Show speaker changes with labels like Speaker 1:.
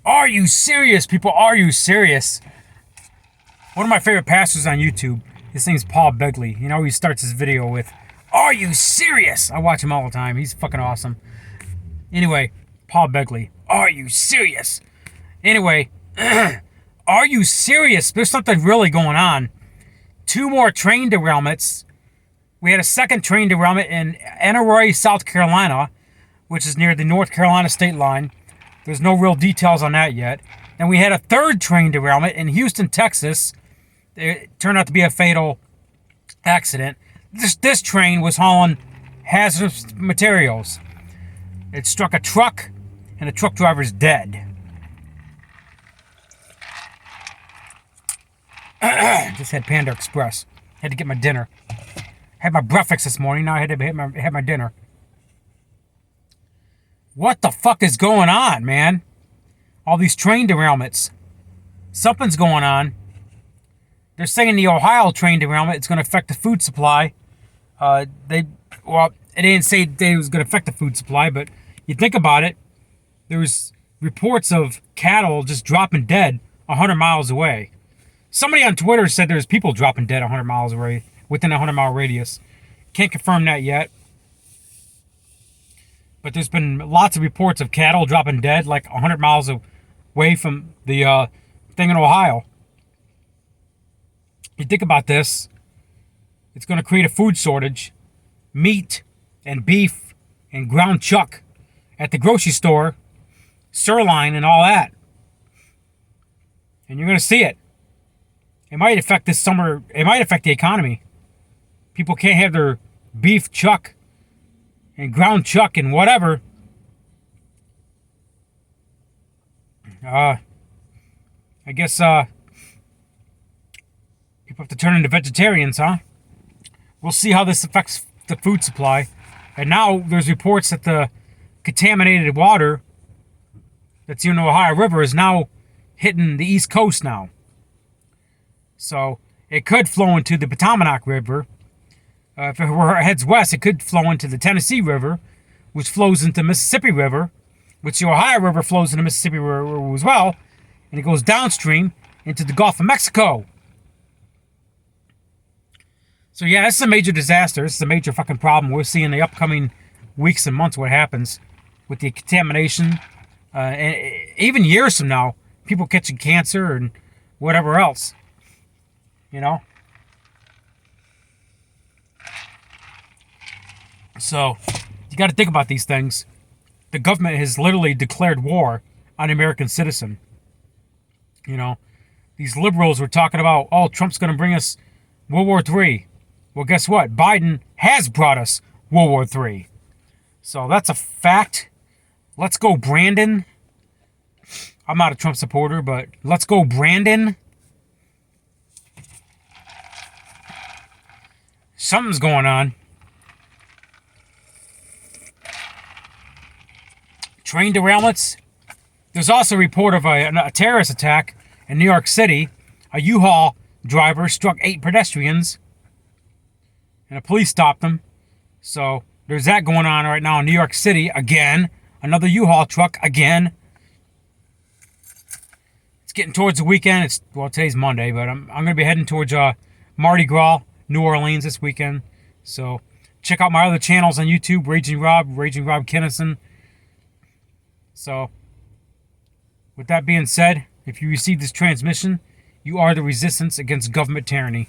Speaker 1: Are you serious, people? Are you serious? One of my favorite pastors on YouTube, his name's Paul Begley. You know, he starts his video with, "Are you serious?" I watch him all the time. He's fucking awesome. Anyway, Paul Begley. Are you serious? Anyway, are you serious? There's something really going on. 2 more train derailments. We had a second train derailment in Anaroy, South Carolina, which is near the North Carolina state line. There's no real details on that yet. And we had a third train derailment in Houston, Texas. It turned out to be a fatal accident. This train was hauling hazardous materials. It struck a truck, and the truck driver's dead. Just had Panda Express. Had to get my dinner. Had my breakfast this morning. Now I had to have my dinner. What the fuck is going on, man? All these train derailments. Something's going on. They're saying the Ohio train derailment is going to affect the food supply. It didn't say it was going to affect the food supply, but you think about it. There was reports of cattle just dropping dead 100 miles away. Somebody on Twitter said there's people dropping dead 100 miles away, within a 100-mile radius. Can't confirm that yet. But there's been lots of reports of cattle dropping dead like 100 miles away from the thing in Ohio. You think about this, it's going to create a food shortage. Meat and beef and ground chuck at the grocery store, sirloin and all that. And you're going to see it. It might affect this summer. It might affect the economy. People can't have their beef chuck and ground chuck and whatever. I guess people have to turn into vegetarians, huh? We'll see how this affects the food supply. And now there's reports that the contaminated water that's in the Ohio River is now hitting the East Coast now. So it could flow into the Potomac River. If it heads west, it could flow into the Tennessee River, which flows into Mississippi River, which the Ohio River flows into Mississippi River as well, and it goes downstream into the Gulf of Mexico. So yeah, this is a major disaster. This is a major fucking problem. We'll see in the upcoming weeks and months what happens with the contamination. And even years from now, people catching cancer and whatever else. You know? So, you got to think about these things. The government has literally declared war on the American citizen. You know? These liberals were talking about, oh, Trump's going to bring us World War III. Well, guess what? Biden has brought us World War III. So, that's a fact. Let's go, Brandon. I'm not a Trump supporter, but let's go, Brandon. Something's going on. Train derailments. There's also a report of a terrorist attack in New York City. A U-Haul driver struck 8 pedestrians, and the police stopped them. So there's that going on right now in New York City again. Another U-Haul truck again. It's getting towards the weekend. Today's Monday, but I'm going to be heading towards Mardi Gras, New Orleans this weekend. So check out my other channels on YouTube, Raging Rob Kinnison. So with that being said, if you receive this transmission, you are the resistance against government tyranny.